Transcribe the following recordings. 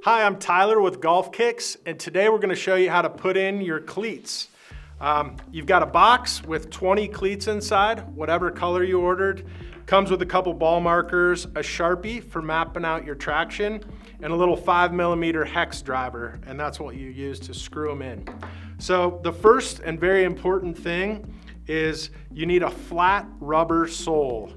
Hi, I'm Tyler with GolfKicks, and today we're going to show you how to put in your cleats. You've got a box with 20 cleats inside, whatever color you ordered. Comes with a couple ball markers, a Sharpie for mapping out your traction, and a little 5mm hex driver, and that's what you use to screw them in. So the first and very important thing is you need a flat rubber sole.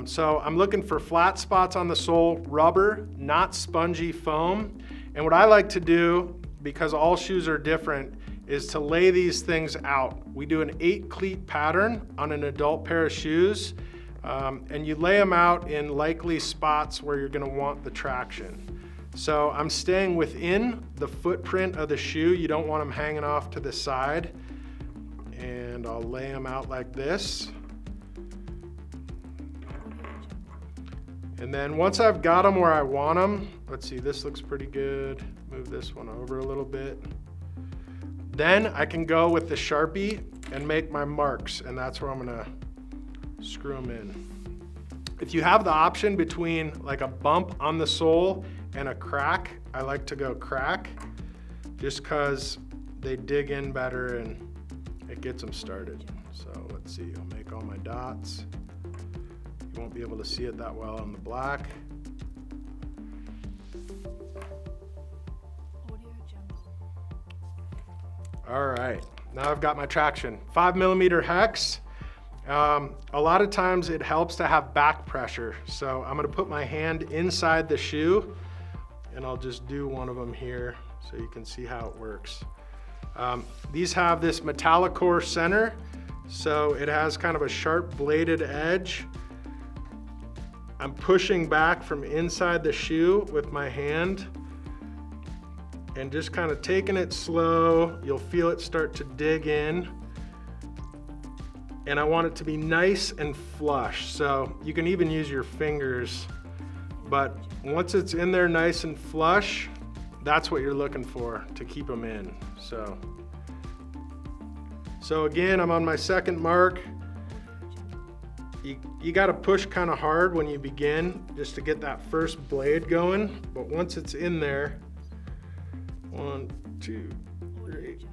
So I'm looking for flat spots on the sole, rubber, not spongy foam. And what I like to do, because all shoes are different, is to lay these things out. We do an 8 cleat pattern on an adult pair of shoes, and you lay them out in likely spots where you're gonna want the traction. So I'm staying within the footprint of the shoe. You don't want them hanging off to the side. And I'll lay them out like this. And then once I've got them where I want them, let's see, this looks pretty good. Move this one over a little bit. Then I can go with the Sharpie and make my marks, and that's where I'm gonna screw them in. If you have the option between like a bump on the sole and a crack, I like to go crack, just because they dig in better and it gets them started. So let's see, I'll make all my dots. You won't be able to see it that well on the black. All right, now I've got my traction. 5mm hex. A lot of times it helps to have back pressure. So I'm gonna put my hand inside the shoe and I'll just do one of them here so you can see how it works. These have this metallic core center, so it has kind of a sharp bladed edge. I'm pushing back from inside the shoe with my hand and just kind of taking it slow. You'll feel it start to dig in. And I want it to be nice and flush. So you can even use your fingers, but once it's in there nice and flush, that's what you're looking for to keep them in. So again, I'm on my second mark. You got to push kind of hard when you begin just to get that first blade going. But once it's in there, 1, 2, 3,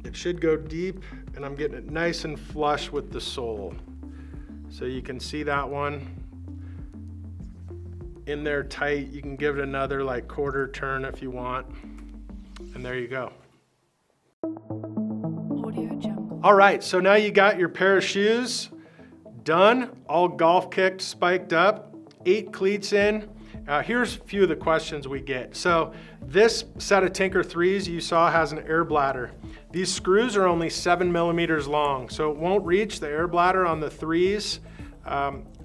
it should go deep, and I'm getting it nice and flush with the sole. So you can see that one in there tight. You can give it another like quarter turn if you want. And there you go. All right, so now you got your pair of shoes done, all golf kicked, spiked up, 8 cleats in. Here's a few of the questions we get. So this set of Tinker 3s you saw has an air bladder. These screws are only 7mm long, so it won't reach the air bladder on the 3s.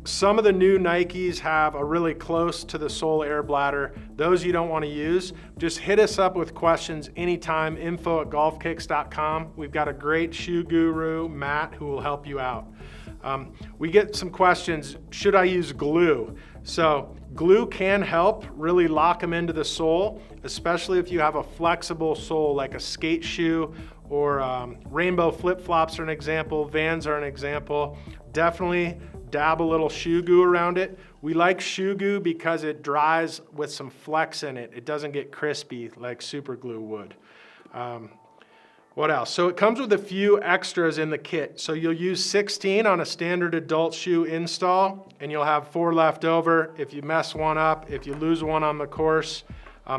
Some of the new Nikes have a really close to the sole air bladder. Those you don't want to use. Just hit us up with questions anytime, info@golfkicks.com. We've got a great shoe guru, Matt, who will help you out. We get some questions, should I use glue? So glue can help really lock them into the sole, especially if you have a flexible sole like a skate shoe or rainbow flip-flops are an example, Vans are an example. Definitely dab a little shoe goo around it. We like shoe goo because it dries with some flex in it. It doesn't get crispy like super glue would. What else? So it comes with a few extras in the kit. So you'll use 16 on a standard adult shoe install, and you'll have 4 left over. If you mess one up, if you lose one on the course,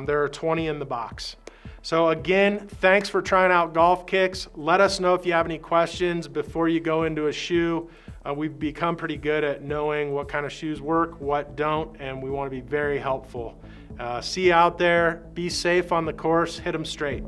there are 20 in the box. So again, thanks for trying out GolfKicks. Let us know if you have any questions before you go into a shoe. We've become pretty good at knowing what kind of shoes work, what don't, and we want to be very helpful. See you out there. Be safe on the course. Hit them straight.